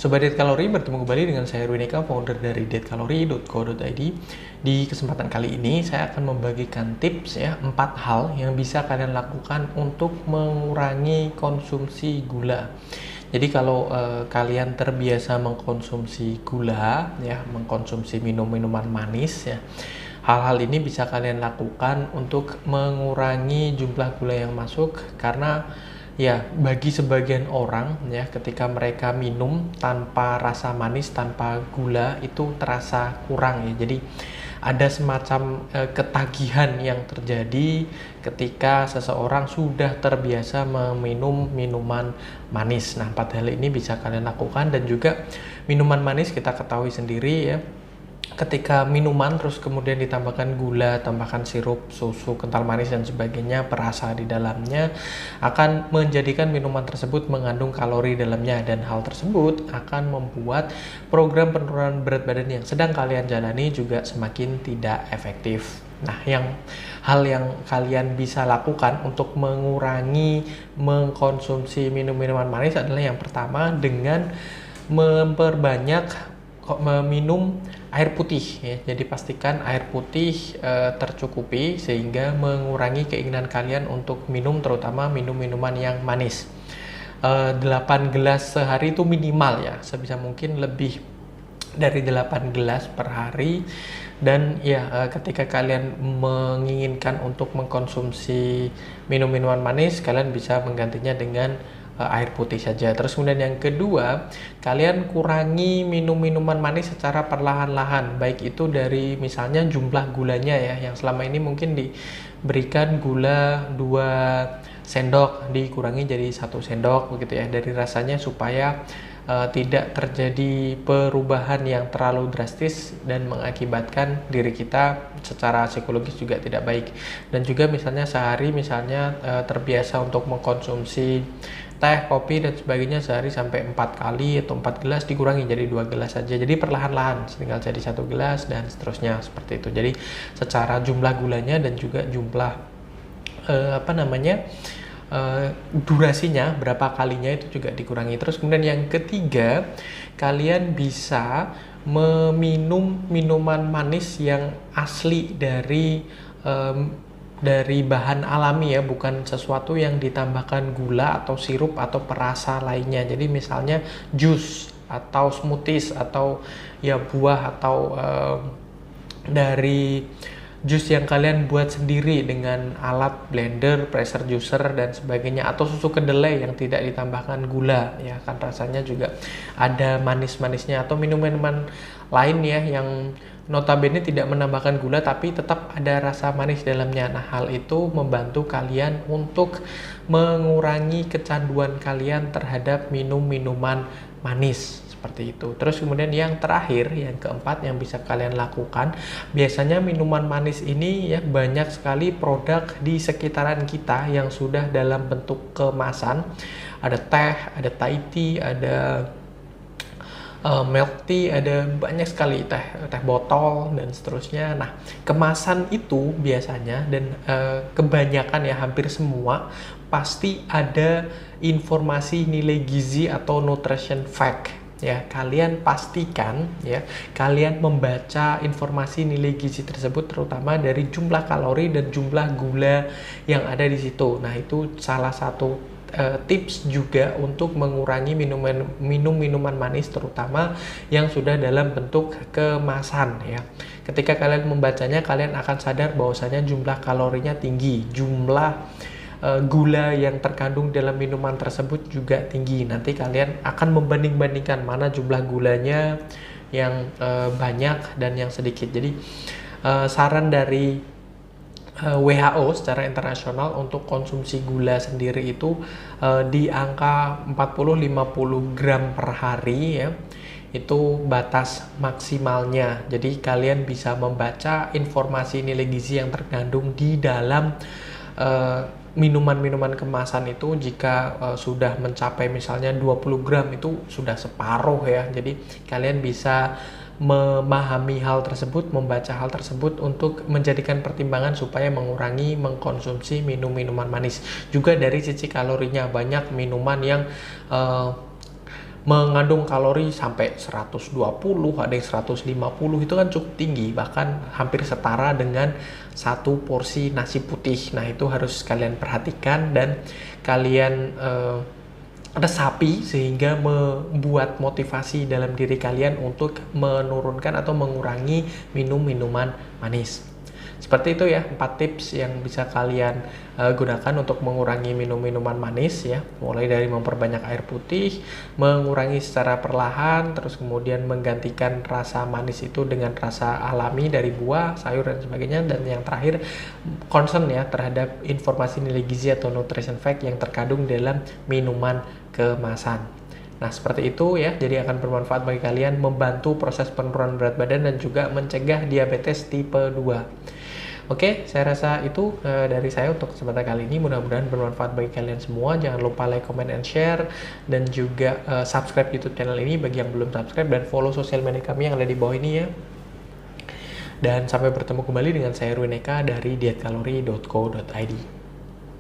Sobat Diet Kalori, bertemu kembali dengan saya Ruineka, founder dari dietkalori.co.id. Di kesempatan kali ini saya akan membagikan tips 4 hal yang bisa kalian lakukan untuk mengurangi konsumsi gula. Jadi kalau kalian terbiasa mengkonsumsi gula, mengkonsumsi minuman manis, hal-hal ini bisa kalian lakukan untuk mengurangi jumlah gula yang masuk, karena bagi sebagian orang ketika mereka minum tanpa rasa manis, tanpa gula, itu terasa kurang Jadi ada semacam ketagihan yang terjadi ketika seseorang sudah terbiasa meminum minuman manis. Nah, 4 hal ini bisa kalian lakukan. Dan juga minuman manis kita ketahui sendiri ketika minuman terus kemudian ditambahkan gula, tambahkan sirup, susu, kental manis dan sebagainya, perasa di dalamnya, akan menjadikan minuman tersebut mengandung kalori dalamnya, dan hal tersebut akan membuat program penurunan berat badan yang sedang kalian jalani juga semakin tidak efektif. Nah, hal yang kalian bisa lakukan untuk mengurangi mengkonsumsi minuman manis adalah yang pertama dengan memperbanyak meminum air putih Jadi pastikan air putih tercukupi sehingga mengurangi keinginan kalian untuk minum, terutama minuman yang manis. 8 gelas sehari itu minimal sebisa mungkin lebih dari 8 gelas per hari. Dan ketika kalian menginginkan untuk mengkonsumsi minuman manis, kalian bisa menggantinya dengan air putih saja. Terus kemudian yang kedua, kalian kurangi minum minuman manis secara perlahan-lahan, baik itu dari misalnya jumlah gulanya yang selama ini mungkin diberikan gula 2 sendok, dikurangi jadi 1 sendok begitu dari rasanya, supaya tidak terjadi perubahan yang terlalu drastis dan mengakibatkan diri kita secara psikologis juga tidak baik. Dan juga misalnya sehari terbiasa untuk mengkonsumsi teh, kopi dan sebagainya sehari sampai 4 kali atau 4 gelas, dikurangi jadi 2 gelas saja. Jadi perlahan-lahan tinggal jadi 1 gelas dan seterusnya seperti itu. Jadi secara jumlah gulanya dan juga jumlah durasinya, berapa kalinya itu juga dikurangi. Terus kemudian yang ketiga, kalian bisa meminum minuman manis yang asli dari bahan alami bukan sesuatu yang ditambahkan gula atau sirup atau perasa lainnya. Jadi misalnya jus atau smoothies atau buah atau dari jus yang kalian buat sendiri dengan alat blender, pressure juicer dan sebagainya, atau susu kedelai yang tidak ditambahkan gula kan rasanya juga ada manis-manisnya, atau minuman lain yang notabene tidak menambahkan gula tapi tetap ada rasa manis dalamnya. Nah, hal itu membantu kalian untuk mengurangi kecanduan kalian terhadap minuman manis seperti itu. Terus kemudian yang terakhir, yang keempat yang bisa kalian lakukan, biasanya minuman manis ini banyak sekali produk di sekitaran kita yang sudah dalam bentuk kemasan. Ada teh, ada Thai tea, ada milk tea, ada banyak sekali teh botol dan seterusnya. Nah, kemasan itu biasanya dan kebanyakan hampir semua pasti ada informasi nilai gizi atau nutrition fact. Kalian pastikan kalian membaca informasi nilai gizi tersebut, terutama dari jumlah kalori dan jumlah gula yang ada di situ. Nah, itu salah satu tips juga untuk mengurangi minuman manis, terutama yang sudah dalam bentuk kemasan Ketika kalian membacanya, kalian akan sadar bahwasanya jumlah kalorinya tinggi, jumlah gula yang terkandung dalam minuman tersebut juga tinggi. Nanti kalian akan membanding-bandingkan mana jumlah gulanya yang banyak dan yang sedikit. Jadi saran dari WHO secara internasional untuk konsumsi gula sendiri itu di angka 40-50 gram per hari itu batas maksimalnya. Jadi kalian bisa membaca informasi nilai gizi yang terkandung di dalam minuman-minuman kemasan itu. Jika sudah mencapai misalnya 20 gram itu sudah separuh Jadi kalian bisa memahami hal tersebut, membaca hal tersebut untuk menjadikan pertimbangan supaya mengurangi mengkonsumsi minuman manis. Juga dari sisi kalorinya, banyak minuman yang mengandung kalori sampai 120, ada yang 150, itu kan cukup tinggi, bahkan hampir setara dengan satu porsi nasi putih. Nah, itu harus kalian perhatikan dan kalian resapi sehingga membuat motivasi dalam diri kalian untuk menurunkan atau mengurangi minum minuman manis. Seperti itu ya, 4 tips yang bisa kalian gunakan untuk mengurangi minum minuman manis ya. Mulai dari memperbanyak air putih, mengurangi secara perlahan, terus kemudian menggantikan rasa manis itu dengan rasa alami dari buah, sayur dan sebagainya, dan yang terakhir concern ya terhadap informasi nilai gizi atau nutrition fact yang terkandung dalam minuman kemasan. Nah, seperti itu ya, jadi akan bermanfaat bagi kalian, membantu proses penurunan berat badan dan juga mencegah diabetes tipe 2. Oke, saya rasa itu dari saya untuk kesempatan kali ini. Mudah-mudahan bermanfaat bagi kalian semua. Jangan lupa like, comment, and share. Dan juga subscribe YouTube channel ini bagi yang belum subscribe. Dan follow sosial media kami yang ada di bawah ini ya. Dan sampai bertemu kembali dengan saya Erwin Eka dari dietkalori.co.id.